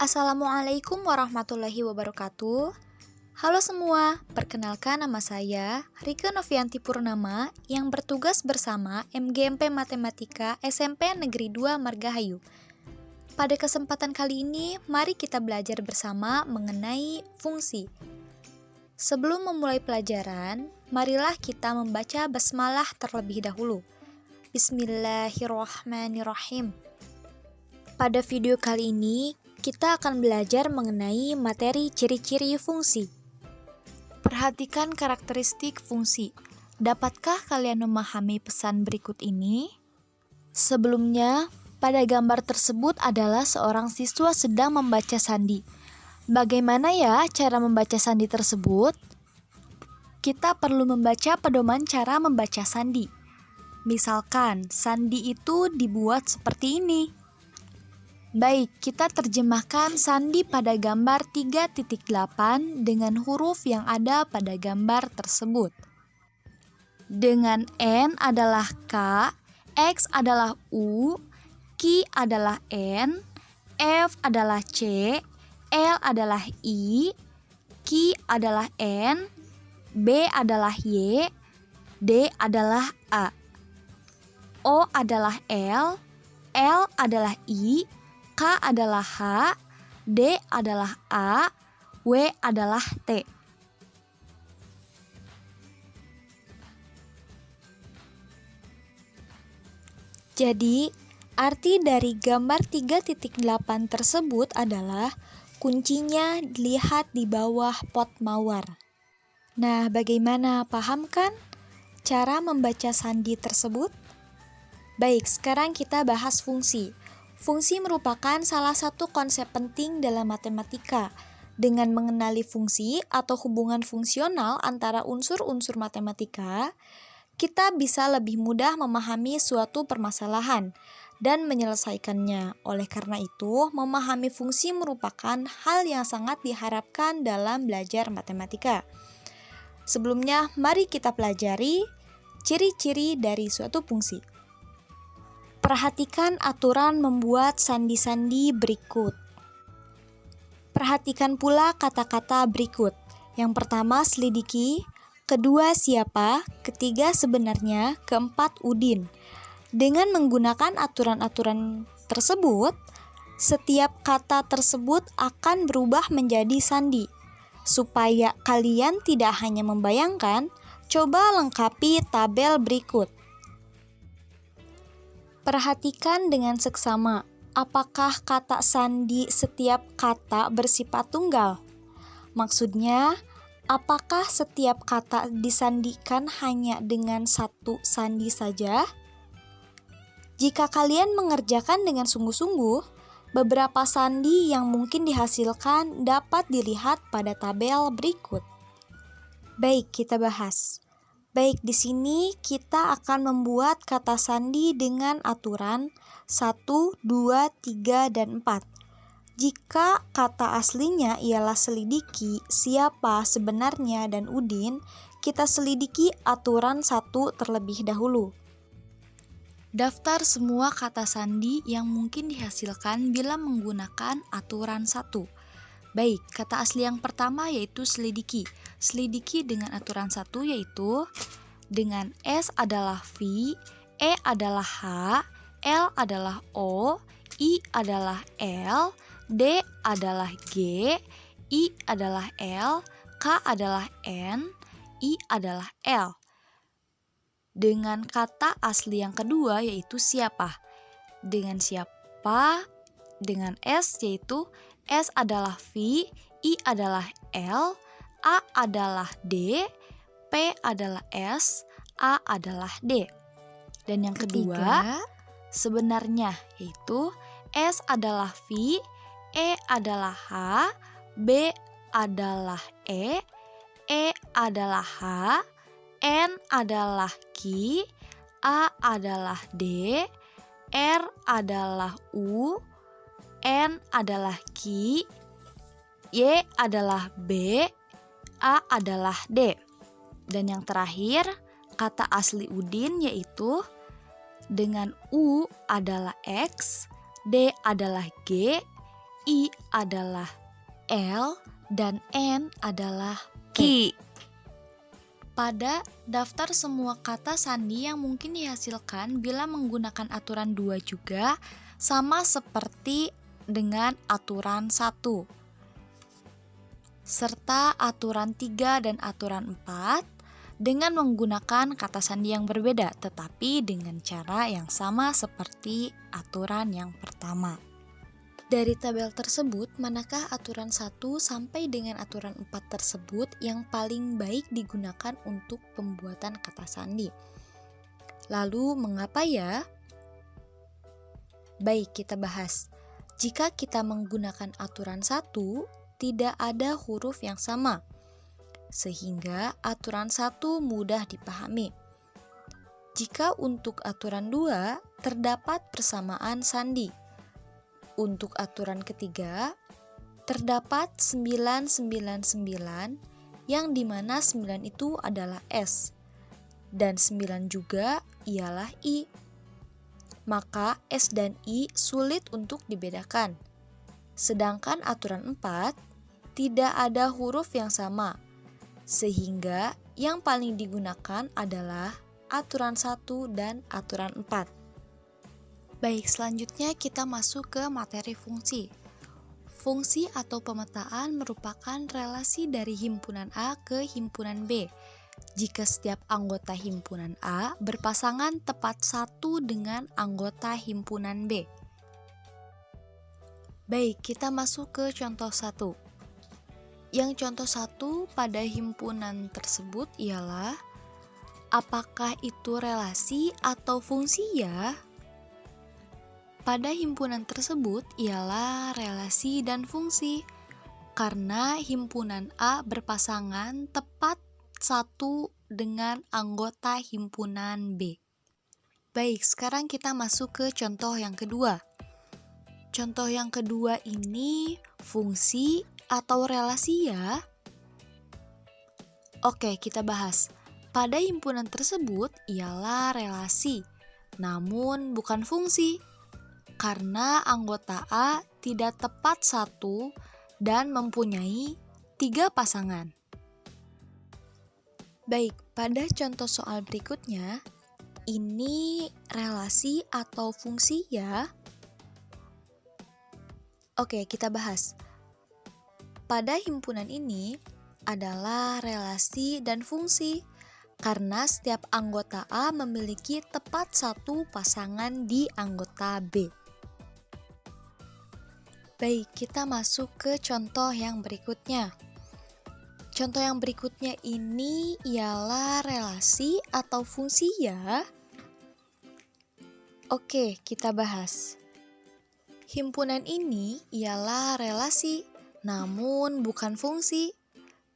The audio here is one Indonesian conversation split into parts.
Assalamualaikum warahmatullahi wabarakatuh. Halo semua, perkenalkan nama saya Rike Novianti Purnama yang bertugas bersama MGMP Matematika SMP Negeri 2 Margahayu. Pada kesempatan kali ini, mari kita belajar bersama mengenai fungsi. Sebelum memulai pelajaran, marilah kita membaca basmalah terlebih dahulu. Bismillahirrahmanirrahim. Pada video kali ini, kita akan belajar mengenai materi ciri-ciri fungsi. Perhatikan karakteristik fungsi. Dapatkah kalian memahami pesan berikut ini? Sebelumnya, pada gambar tersebut adalah seorang siswa sedang membaca sandi. Bagaimana ya cara membaca sandi tersebut? Kita perlu membaca pedoman cara membaca sandi. Misalkan, sandi itu dibuat seperti ini. Baik, kita terjemahkan sandi pada gambar 3.8 dengan huruf yang ada pada gambar tersebut. Dengan N adalah K, X adalah U, Q adalah N, F adalah C, L adalah I, Q adalah N, B adalah Y, D adalah A, O adalah L adalah I, K adalah H, D adalah A, W adalah T. Jadi, arti dari gambar 3.8 tersebut adalah kuncinya dilihat di bawah pot mawar. Nah, bagaimana, paham kan cara membaca sandi tersebut? Baik, sekarang kita bahas fungsi. Fungsi merupakan salah satu konsep penting dalam matematika. Dengan mengenali fungsi atau hubungan fungsional antara unsur-unsur matematika, kita bisa lebih mudah memahami suatu permasalahan dan menyelesaikannya. Oleh karena itu, memahami fungsi merupakan hal yang sangat diharapkan dalam belajar matematika. Sebelumnya, mari kita pelajari ciri-ciri dari suatu fungsi. Perhatikan aturan membuat sandi-sandi berikut. Perhatikan pula kata-kata berikut. Yang pertama, selidiki. Kedua, siapa. Ketiga, sebenarnya. Keempat, udin. Dengan menggunakan aturan-aturan tersebut, setiap kata tersebut akan berubah menjadi sandi. Supaya kalian tidak hanya membayangkan, coba lengkapi tabel berikut. Perhatikan dengan seksama, apakah kata sandi setiap kata bersifat tunggal? Maksudnya, apakah setiap kata disandikan hanya dengan satu sandi saja? Jika kalian mengerjakan dengan sungguh-sungguh, beberapa sandi yang mungkin dihasilkan dapat dilihat pada tabel berikut. Baik, kita bahas. Baik, di sini kita akan membuat kata sandi dengan aturan 1, 2, 3, dan 4. Jika kata aslinya ialah selidiki, siapa, sebenarnya, dan udin, kita selidiki aturan 1 terlebih dahulu. Daftar semua kata sandi yang mungkin dihasilkan bila menggunakan aturan 1. Baik, kata asli yang pertama yaitu selidiki. Selidiki dengan aturan 1 yaitu dengan S adalah V, E adalah H, L adalah O, I adalah L, D adalah G, I adalah L, K adalah N, I adalah L. Dengan kata asli yang kedua yaitu siapa. Dengan siapa, dengan S yaitu S adalah V, I adalah L, A adalah D, P adalah S, A adalah D. Dan yang kedua, sebenarnya yaitu S adalah V, E adalah H, B adalah E adalah H, N adalah Q, A adalah D, R adalah U, N adalah Q, Y adalah B, A adalah D. Dan yang terakhir, kata asli udin yaitu dengan U adalah X, D adalah G, I adalah L, dan N adalah P. Ki. Pada daftar semua kata sandi yang mungkin dihasilkan bila menggunakan aturan 2 juga sama seperti dengan aturan 1. Serta aturan 3 dan aturan 4 dengan menggunakan kata sandi yang berbeda tetapi dengan cara yang sama seperti aturan yang pertama. Dari tabel tersebut, manakah aturan 1 sampai dengan aturan 4 tersebut yang paling baik digunakan untuk pembuatan kata sandi? Lalu, mengapa ya? Baik, kita bahas. Jika kita menggunakan aturan 1, tidak ada huruf yang sama, sehingga aturan 1 mudah dipahami. Jika untuk aturan 2, terdapat persamaan sandi. Untuk aturan ketiga, terdapat 999 yang dimana 9 itu adalah S dan 9 juga ialah I. Maka S dan I sulit untuk dibedakan. Sedangkan aturan 4 tidak ada huruf yang sama, sehingga yang paling digunakan adalah aturan 1 dan aturan 4. Baik, selanjutnya kita masuk ke materi fungsi. Fungsi atau pemetaan merupakan relasi dari himpunan A ke himpunan B. Jika setiap anggota himpunan A berpasangan tepat satu dengan anggota himpunan B. Baik, kita masuk ke contoh 1. Yang contoh 1 pada himpunan tersebut ialah apakah itu relasi atau fungsi ya? Pada himpunan tersebut ialah relasi dan fungsi, karena himpunan A berpasangan tepat satu dengan anggota himpunan B. Baik, sekarang kita masuk ke contoh yang kedua. Contoh yang kedua ini fungsi atau relasi ya? Oke, kita bahas. Pada himpunan tersebut ialah relasi, namun bukan fungsi. Karena anggota A tidak tepat satu dan mempunyai 3 pasangan. Baik, pada contoh soal berikutnya, ini relasi atau fungsi ya? Oke, kita bahas. Pada himpunan ini adalah relasi dan fungsi, karena setiap anggota A memiliki tepat satu pasangan di anggota B. Baik, kita masuk ke contoh yang berikutnya. Contoh yang berikutnya ini ialah relasi atau fungsi ya? Oke, kita bahas. Himpunan ini ialah relasi, namun bukan fungsi.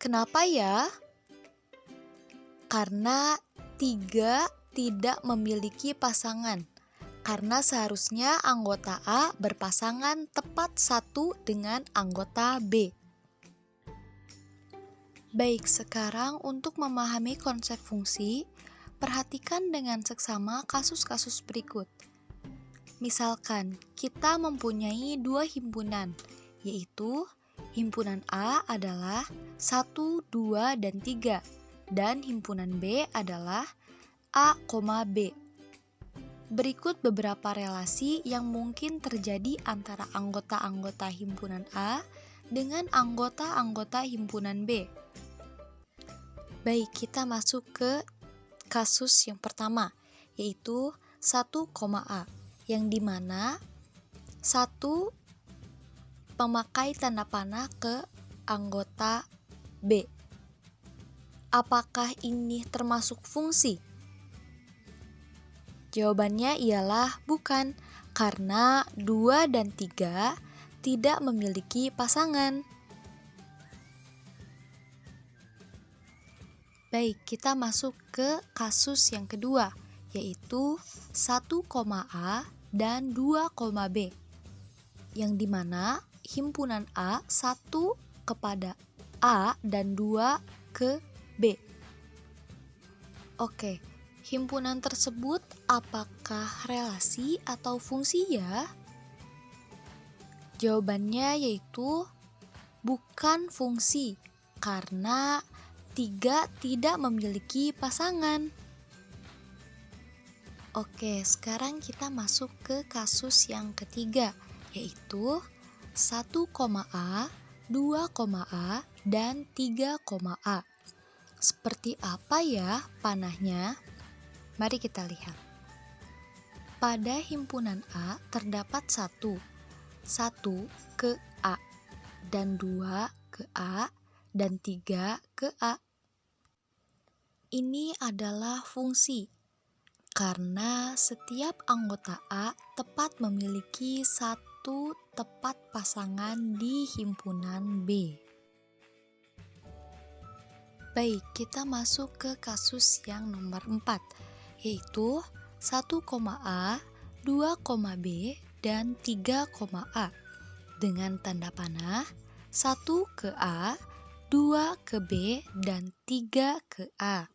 Kenapa ya? Karena 3 tidak memiliki pasangan. Karena seharusnya anggota A berpasangan tepat satu dengan anggota B. Baik, sekarang untuk memahami konsep fungsi, perhatikan dengan seksama kasus-kasus berikut. Misalkan, kita mempunyai 2 himpunan, yaitu himpunan A adalah 1, 2, dan 3, dan himpunan B adalah A, B. Berikut beberapa relasi yang mungkin terjadi antara anggota-anggota himpunan A dengan anggota-anggota himpunan B. Baik, kita masuk ke kasus yang pertama, yaitu 1, A, yang dimana 1 memakai tanda panah ke anggota B. Apakah ini termasuk fungsi? Jawabannya ialah bukan, karena 2 dan 3 tidak memiliki pasangan. Baik, kita masuk ke kasus yang kedua, yaitu 1, A dan 2, B, yang dimana himpunan A 1 kepada A dan 2 ke B. Oke. Himpunan tersebut apakah relasi atau fungsi ya? Jawabannya yaitu bukan fungsi, karena 3 tidak memiliki pasangan. Oke, sekarang kita masuk ke kasus yang ketiga, yaitu 1,A, 2,A, dan 3,A. Seperti apa ya panahnya? Mari kita lihat. Pada himpunan A terdapat 1 ke A, dan 2 ke A, dan 3 ke A. Ini adalah fungsi, karena setiap anggota A tepat memiliki 1 tepat pasangan di himpunan B. Baik, kita masuk ke kasus yang nomor 4, yaitu 1,A, 2,B, dan 3,A. Dengan tanda panah 1 ke A, 2 ke B, dan 3 ke A.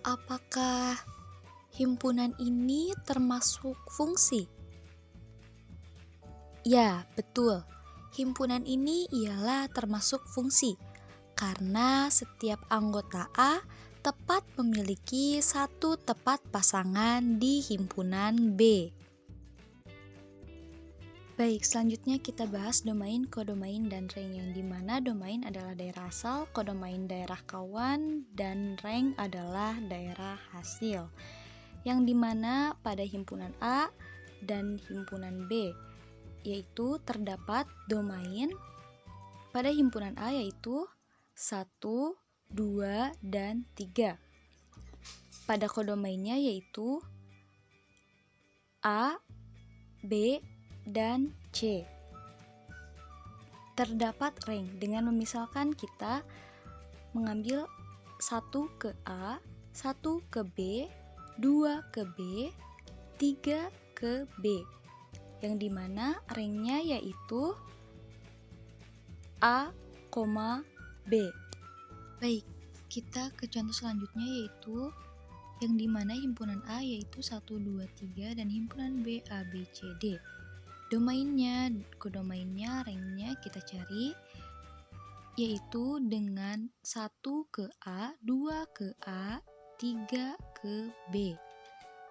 Apakah himpunan ini termasuk fungsi? Ya, betul. Himpunan ini ialah termasuk fungsi, karena setiap anggota A tepat memiliki 1 tepat pasangan di himpunan B. Baik, selanjutnya kita bahas domain, kodomain, dan rank, yang dimana domain adalah daerah asal, kodomain daerah kawan, dan rank adalah daerah hasil. Yang dimana pada himpunan A dan himpunan B, yaitu terdapat domain pada himpunan A yaitu 1, 2, dan 3. Pada kodomainnya yaitu A, B, dan C. Terdapat rank dengan memisalkan kita mengambil 1 ke A, 1 ke B, 2 ke B, 3 ke B, yang dimana ranknya yaitu A, B. Baik, kita ke contoh selanjutnya yaitu yang dimana himpunan A yaitu 1, 2, 3, dan himpunan B A, B, C, D. Domainnya, kodomainnya, ranknya kita cari yaitu dengan 1 ke A, 2 ke A, 3 ke B,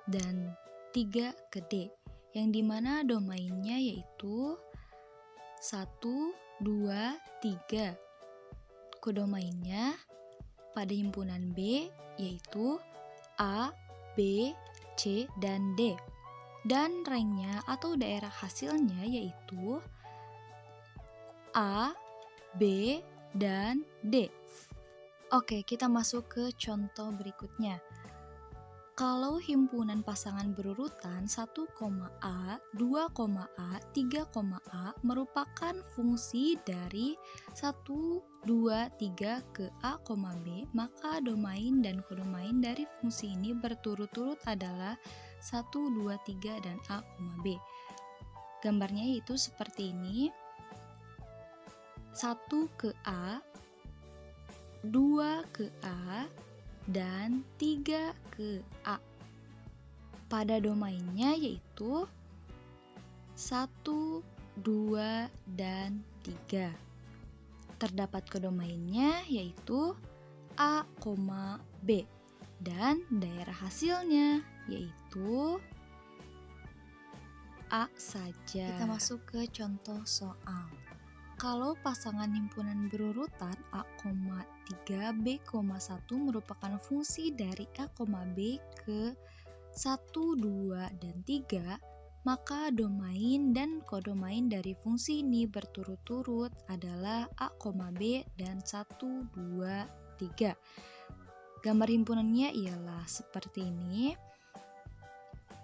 dan 3 ke D, yang dimana domainnya yaitu 1, 2, 3. Kodomainnya pada himpunan B yaitu A, B, C, dan D. Dan ranknya atau daerah hasilnya yaitu A, B, dan D. Oke, kita masuk ke contoh berikutnya. Kalau himpunan pasangan berurutan 1,A, 2,A, 3,A merupakan fungsi dari 1, 2, 3 ke A, B, maka domain dan kodomain dari fungsi ini berturut-turut adalah 1, 2, 3, dan A, B. Gambarnya itu seperti ini. 1 ke A, 2 ke A, dan 3 ke A. Pada domainnya yaitu 1, 2, dan 3. Terdapat kodomainnya yaitu A, B, dan daerah hasilnya yaitu A saja. Kita masuk ke contoh soal. Kalau pasangan himpunan berurutan A, 3, B, 1 merupakan fungsi dari A, B ke 1, 2, dan 3, maka domain dan kodomain dari fungsi ini berturut-turut adalah A, B, dan 1, 2, 3. Gambar himpunannya ialah seperti ini,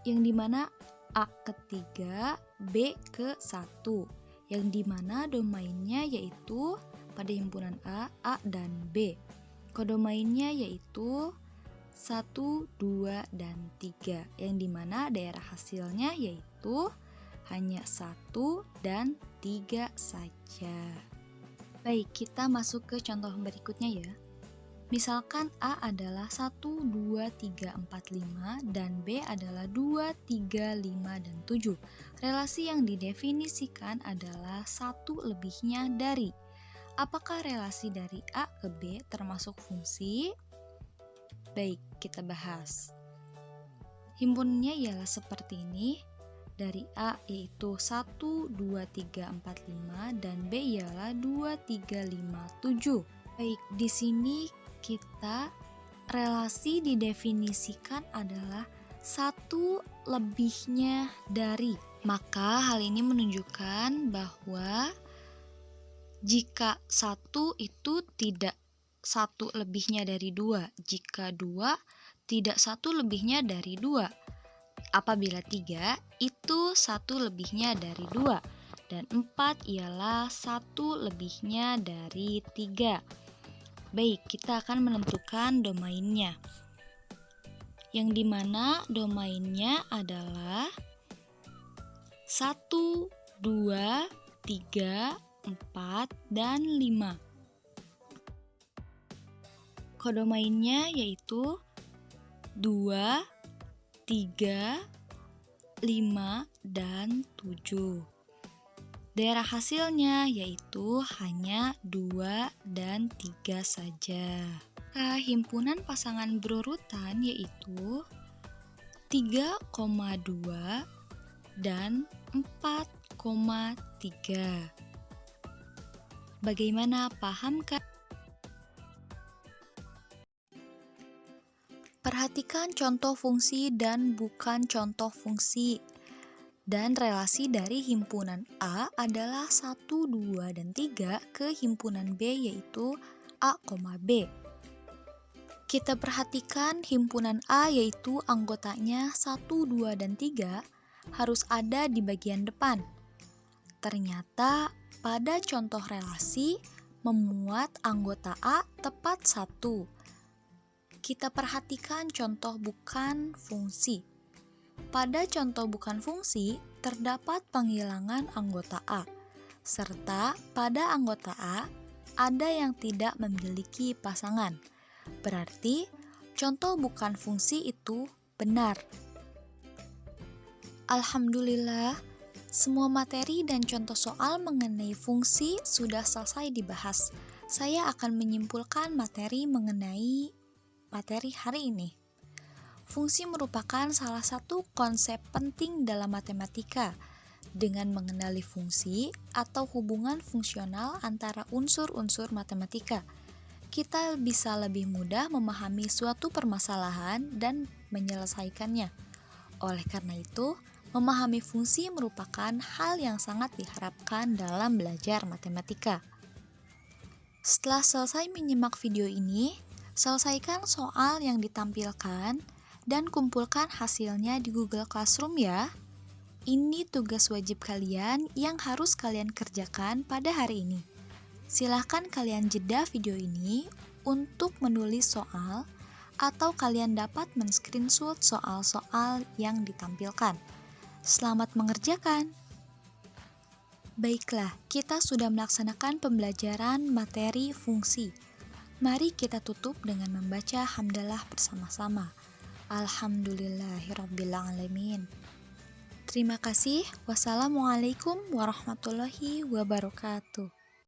yang dimana A ke 3, B ke 1, yang dimana domainnya yaitu pada himpunan A, dan B. Kodomainnya yaitu 1, 2, dan 3, yang dimana daerah hasilnya yaitu hanya 1 dan 3 saja. Baik, kita masuk ke contoh berikutnya ya. Misalkan A adalah 1, 2, 3, 4, 5 dan B adalah 2, 3, 5, dan 7. Relasi yang didefinisikan adalah 1 lebihnya dari. Apakah relasi dari A ke B termasuk fungsi? Baik, kita bahas. Himpunannya ialah seperti ini. Dari A yaitu 1, 2, 3, 4, 5 dan B ialah 2, 3, 5, 7. Baik, di sini kita relasi didefinisikan adalah 1 lebihnya dari. Maka hal ini menunjukkan bahwa jika 1 itu tidak 1 lebihnya dari 2, jika 2 tidak 1 lebihnya dari 2. Apabila 3 itu 1 lebihnya dari 2 dan 4 ialah 1 lebihnya dari 3. Baik, kita akan menentukan domainnya. Yang dimana domainnya adalah 1, 2, 3, 4, dan 5. Kodomainnya yaitu 2, 3, 5, dan 7. Daerah hasilnya yaitu hanya 2 dan 3 saja. Himpunan pasangan berurutan yaitu 3,2 dan 4,3. Bagaimana, pahamkah? Perhatikan contoh fungsi dan bukan contoh fungsi. Dan relasi dari himpunan A adalah 1, 2, dan 3 ke himpunan B yaitu A, B. Kita perhatikan himpunan A yaitu anggotanya 1, 2, dan 3 harus ada di bagian depan. Ternyata pada contoh relasi memuat anggota A tepat 1. Kita perhatikan contoh bukan fungsi. Pada contoh bukan fungsi, terdapat penghilangan anggota A, serta pada anggota A ada yang tidak memiliki pasangan. Berarti, contoh bukan fungsi itu benar. Alhamdulillah, semua materi dan contoh soal mengenai fungsi sudah selesai dibahas. Saya akan menyimpulkan materi mengenai materi hari ini. Fungsi merupakan salah satu konsep penting dalam matematika. Dengan mengenali fungsi atau hubungan fungsional antara unsur-unsur matematika, kita bisa lebih mudah memahami suatu permasalahan dan menyelesaikannya. Oleh karena itu, memahami fungsi merupakan hal yang sangat diharapkan dalam belajar matematika. Setelah selesai menyimak video ini, selesaikan soal yang ditampilkan dan kumpulkan hasilnya di Google Classroom ya. Ini tugas wajib kalian yang harus kalian kerjakan pada hari ini. Silahkan kalian jeda video ini untuk menulis soal atau kalian dapat men-screenshot soal-soal yang ditampilkan. Selamat mengerjakan! Baiklah, kita sudah melaksanakan pembelajaran materi fungsi. Mari kita tutup dengan membaca hamdalah bersama-sama. Alhamdulillahirrabbilalamin. Terima kasih. Wassalamualaikum warahmatullahi wabarakatuh.